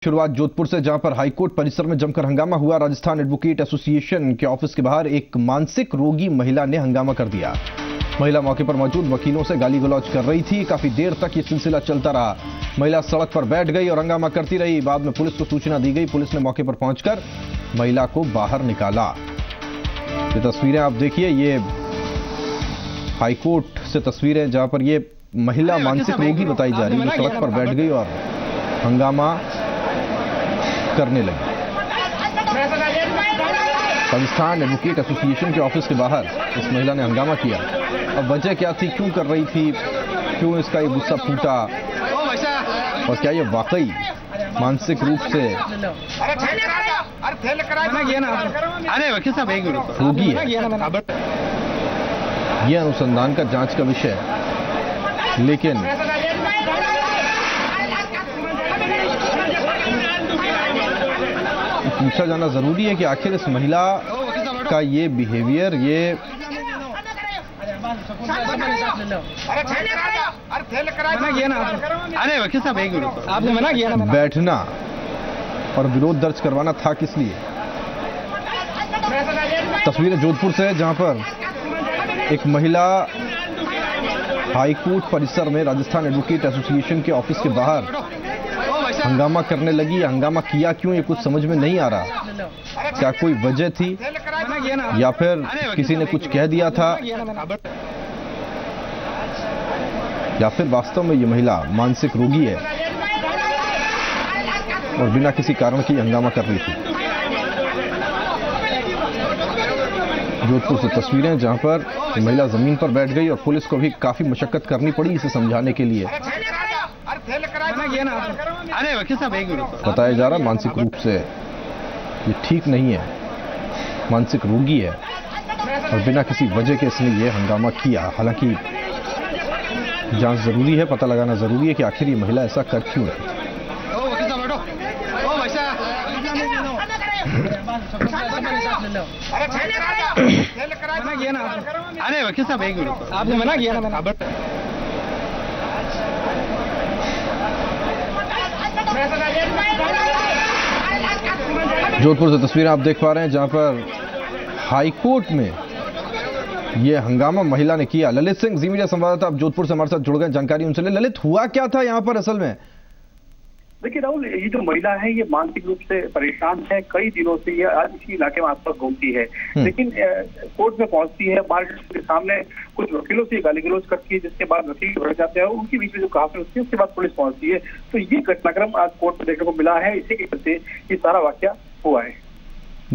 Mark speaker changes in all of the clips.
Speaker 1: शुरुआत जोधपुर से, जहां पर हाईकोर्ट परिसर में जमकर हंगामा हुआ। राजस्थान एडवोकेट एसोसिएशन के ऑफिस के बाहर एक मानसिक रोगी महिला ने हंगामा कर दिया। महिला मौके पर मौजूद वकीलों से गाली गलौज कर रही थी। काफी देर तक ये सिलसिला चलता रहा। महिला सड़क पर बैठ गई और हंगामा करती रही। बाद में पुलिस को सूचना दी गई। पुलिस ने मौके पर पहुंचकर महिला को बाहर निकाला। ये तस्वीरें आप देखिए, ये हाईकोर्ट से तस्वीरें जहां पर ये महिला मानसिक रोगी बताई जा रही है, सड़क पर बैठ गई और हंगामा करने लगी। राजस्थान एडवोकेट एसोसिएशन के ऑफिस के बाहर इस महिला ने हंगामा किया। अब वजह क्या थी, क्यों कर रही थी, क्यों इसका ये गुस्सा फूटा और क्या ये वाकई मानसिक रूप से रोगी है, यह अनुसंधान का जांच का विषय है। लेकिन पूछा जाना जरूरी है कि आखिर इस महिला का ये बिहेवियर, ये बैठना और विरोध दर्ज करवाना था किस लिए। तस्वीरें जोधपुर से, जहां पर एक महिला हाईकोर्ट परिसर में राजस्थान एडवोकेट एसोसिएशन के ऑफिस के बाहर हंगामा करने लगी। हंगामा किया क्यों, ये कुछ समझ में नहीं आ रहा। क्या कोई वजह थी या फिर किसी ने कुछ कह दिया था, या फिर वास्तव में ये महिला मानसिक रोगी है और बिना किसी कारण की हंगामा कर रही थी। जोधपुर से तस्वीरें, जहां पर महिला जमीन पर बैठ गई और पुलिस को भी काफी मशक्कत करनी पड़ी इसे समझाने के लिए। बताया जा रहा मानसिक रूप से ये ठीक नहीं है, मानसिक रोगी है और बिना किसी वजह के इसने ये हंगामा किया। हालांकि जांच जरूरी है, पता लगाना जरूरी है कि आखिर ये महिला ऐसा कर क्यों रही।
Speaker 2: आपने मना किया ना।
Speaker 1: जोधपुर से तस्वीरें आप देख पा रहे हैं, जहां पर हाईकोर्ट में यह हंगामा महिला ने किया। ललित सिंह, जी मीडिया संवाददाता, आप जोधपुर से हमारे साथ जुड़ गए, जानकारी उनसे ले। ललित, हुआ क्या था यहां पर असल में?
Speaker 3: देखिए राहुल, ये जो महिला है ये मानसिक रूप से परेशान है। कई दिनों से ये आज इसी इलाके में आसपास घूमती है, लेकिन कोर्ट में पहुंचती है। बार्गेनिंग के सामने कुछ वकीलों से गाली गलौज करती है, जिसके बाद वकील बढ़ जाते हैं। उनके बीच में जो काफी होती है, उसके बाद पुलिस पहुंचती है। तो ये घटनाक्रम आज कोर्ट में देखने को मिला है। इसी के चलते ये सारा वाकया हुआ है।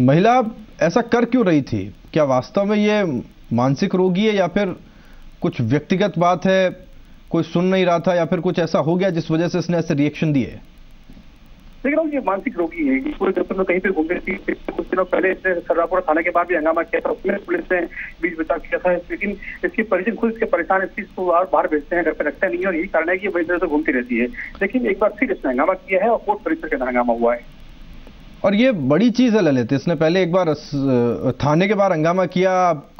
Speaker 1: महिला ऐसा कर क्यों रही थी? क्या वास्तव में ये मानसिक रोगी है या फिर कुछ व्यक्तिगत बात है, कोई सुन नहीं रहा था, या फिर कुछ ऐसा हो गया जिस वजह से इसने ऐसे रिएक्शन दिए?
Speaker 3: देख रहा हूँ, ये मानसिक रोगी है। पूरे दफ्तर में कहीं पे घूम रही थी। कुछ दिनों पहले इसने सर्रापुरा थाने के बाद भी हंगामा किया था, उसमें पुलिस ने बीच बचाव किया था। लेकिन इसके परिजन खुद इसके परेशान, इस चीज को बाहर भेजते हैं, घर पे रखते नहीं है, और यही कारण है कि वही तरह से घूमती रहती है। लेकिन एक बार फिर इसने हंगामा किया है और कोर्ट परिसर के अंदर हंगामा हुआ है।
Speaker 1: और ये बड़ी चीज है ललित, इसने पहले एक बार थाने के बाहर हंगामा किया,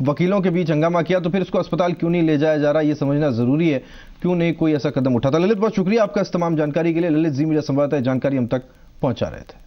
Speaker 1: वकीलों के बीच हंगामा किया, तो फिर इसको अस्पताल क्यों नहीं ले जाया जा रहा, ये समझना जरूरी है। क्यों नहीं कोई ऐसा कदम उठाता? ललित, बहुत शुक्रिया आपका इस तमाम जानकारी के लिए। ललित, जी मीडिया संवाददाता जानकारी हम तक पहुंचा रहे थे।